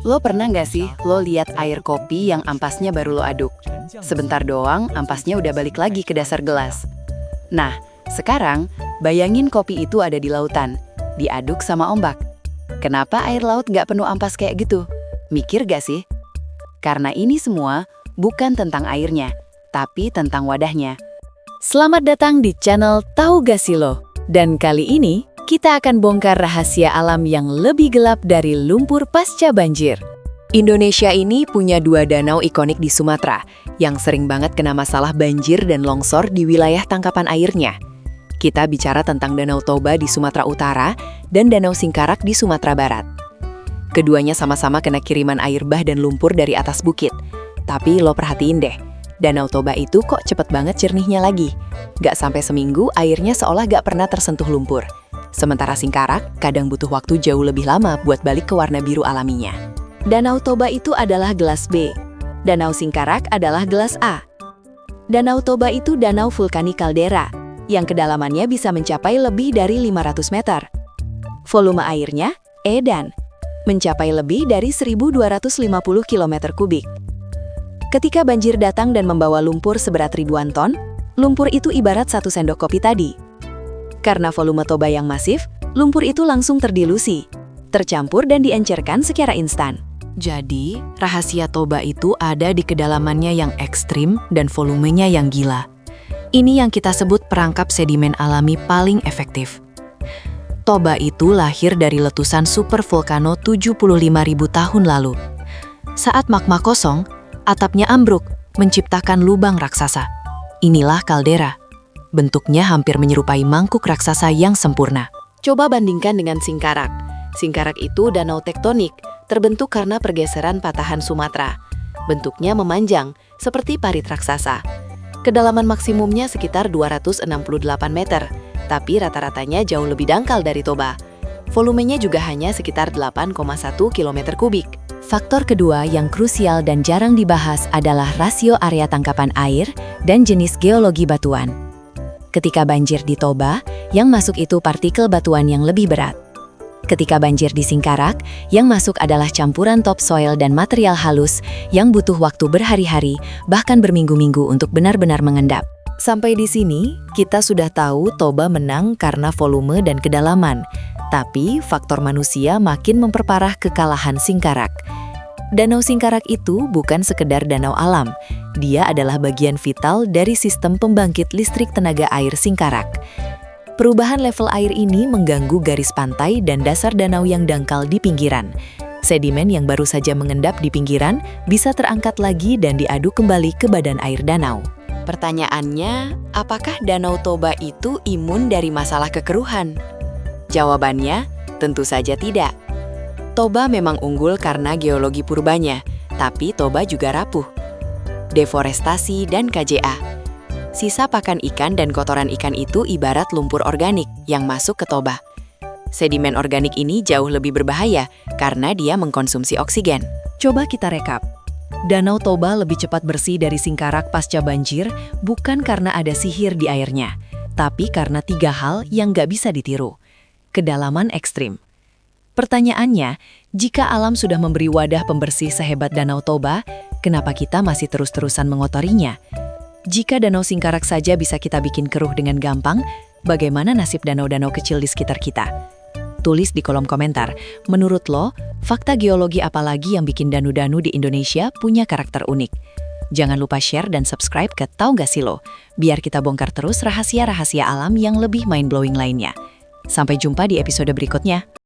Lo pernah nggak sih lo lihat air kopi yang ampasnya baru lo aduk? Sebentar doang, ampasnya udah balik lagi ke dasar gelas. Nah, sekarang bayangin kopi itu ada di lautan, diaduk sama ombak. Kenapa air laut nggak penuh ampas kayak gitu? Mikir gak sih? Karena ini semua bukan tentang airnya, tapi tentang wadahnya. Selamat datang di channel Tahu Gak Sih Lo? Dan kali ini, kita akan bongkar rahasia alam yang lebih gelap dari lumpur pasca banjir. Indonesia ini punya 2 danau ikonik di Sumatera, yang sering banget kena masalah banjir dan longsor di wilayah tangkapan airnya. Kita bicara tentang Danau Toba di Sumatera Utara dan Danau Singkarak di Sumatera Barat. Keduanya sama-sama kena kiriman air bah dan lumpur dari atas bukit. Tapi lo perhatiin deh, Danau Toba itu kok cepet banget jernihnya lagi. Gak sampai seminggu, airnya seolah gak pernah tersentuh lumpur. Sementara Singkarak kadang butuh waktu jauh lebih lama buat balik ke warna biru alaminya. Danau Toba itu adalah gelas B. Danau Singkarak adalah gelas A. Danau Toba itu danau vulkanik kaldera, yang kedalamannya bisa mencapai lebih dari 500 meter. Volume airnya, edan, mencapai lebih dari 1.250 km kubik. Ketika banjir datang dan membawa lumpur seberat ribuan ton, lumpur itu ibarat 1 sendok kopi tadi. Karena volume Toba yang masif, lumpur itu langsung terdilusi, tercampur dan diencerkan secara instan. Jadi, rahasia Toba itu ada di kedalamannya yang ekstrim dan volumenya yang gila. Ini yang kita sebut perangkap sedimen alami paling efektif. Toba itu lahir dari letusan supervolcano 75.000 tahun lalu. Saat magma kosong, atapnya ambruk, menciptakan lubang raksasa. Inilah kaldera. Bentuknya hampir menyerupai mangkuk raksasa yang sempurna. Coba bandingkan dengan Singkarak. Singkarak itu danau tektonik, terbentuk karena pergeseran patahan Sumatera. Bentuknya memanjang, seperti parit raksasa. Kedalaman maksimumnya sekitar 268 meter, tapi rata-ratanya jauh lebih dangkal dari Toba. Volumenya juga hanya sekitar 8,1 km kubik. Faktor kedua yang krusial dan jarang dibahas adalah rasio area tangkapan air dan jenis geologi batuan. Ketika banjir di Toba, yang masuk itu partikel batuan yang lebih berat. Ketika banjir di Singkarak, yang masuk adalah campuran topsoil dan material halus yang butuh waktu berhari-hari, bahkan berminggu-minggu untuk benar-benar mengendap. Sampai di sini, kita sudah tahu Toba menang karena volume dan kedalaman. Tapi faktor manusia makin memperparah kekalahan Singkarak. Danau Singkarak itu bukan sekedar danau alam. Dia adalah bagian vital dari sistem pembangkit listrik tenaga air Singkarak. Perubahan level air ini mengganggu garis pantai dan dasar danau yang dangkal di pinggiran. Sedimen yang baru saja mengendap di pinggiran bisa terangkat lagi dan diaduk kembali ke badan air danau. Pertanyaannya, apakah Danau Toba itu imun dari masalah kekeruhan? Jawabannya, tentu saja tidak. Toba memang unggul karena geologi purbanya, tapi Toba juga rapuh. Deforestasi dan KJA. Sisa pakan ikan dan kotoran ikan itu ibarat lumpur organik yang masuk ke Toba. Sedimen organik ini jauh lebih berbahaya karena dia mengkonsumsi oksigen. Coba kita rekap. Danau Toba lebih cepat bersih dari Singkarak pasca banjir bukan karena ada sihir di airnya, tapi karena 3 hal yang nggak bisa ditiru. Kedalaman ekstrim. Pertanyaannya, jika alam sudah memberi wadah pembersih sehebat Danau Toba, kenapa kita masih terus-terusan mengotorinya? Jika Danau Singkarak saja bisa kita bikin keruh dengan gampang, bagaimana nasib danau-danau kecil di sekitar kita? Tulis di kolom komentar, menurut lo, fakta geologi apa lagi yang bikin danu-danu di Indonesia punya karakter unik? Jangan lupa share dan subscribe ke Tahu Gak Sih Lo, biar kita bongkar terus rahasia-rahasia alam yang lebih mind-blowing lainnya. Sampai jumpa di episode berikutnya.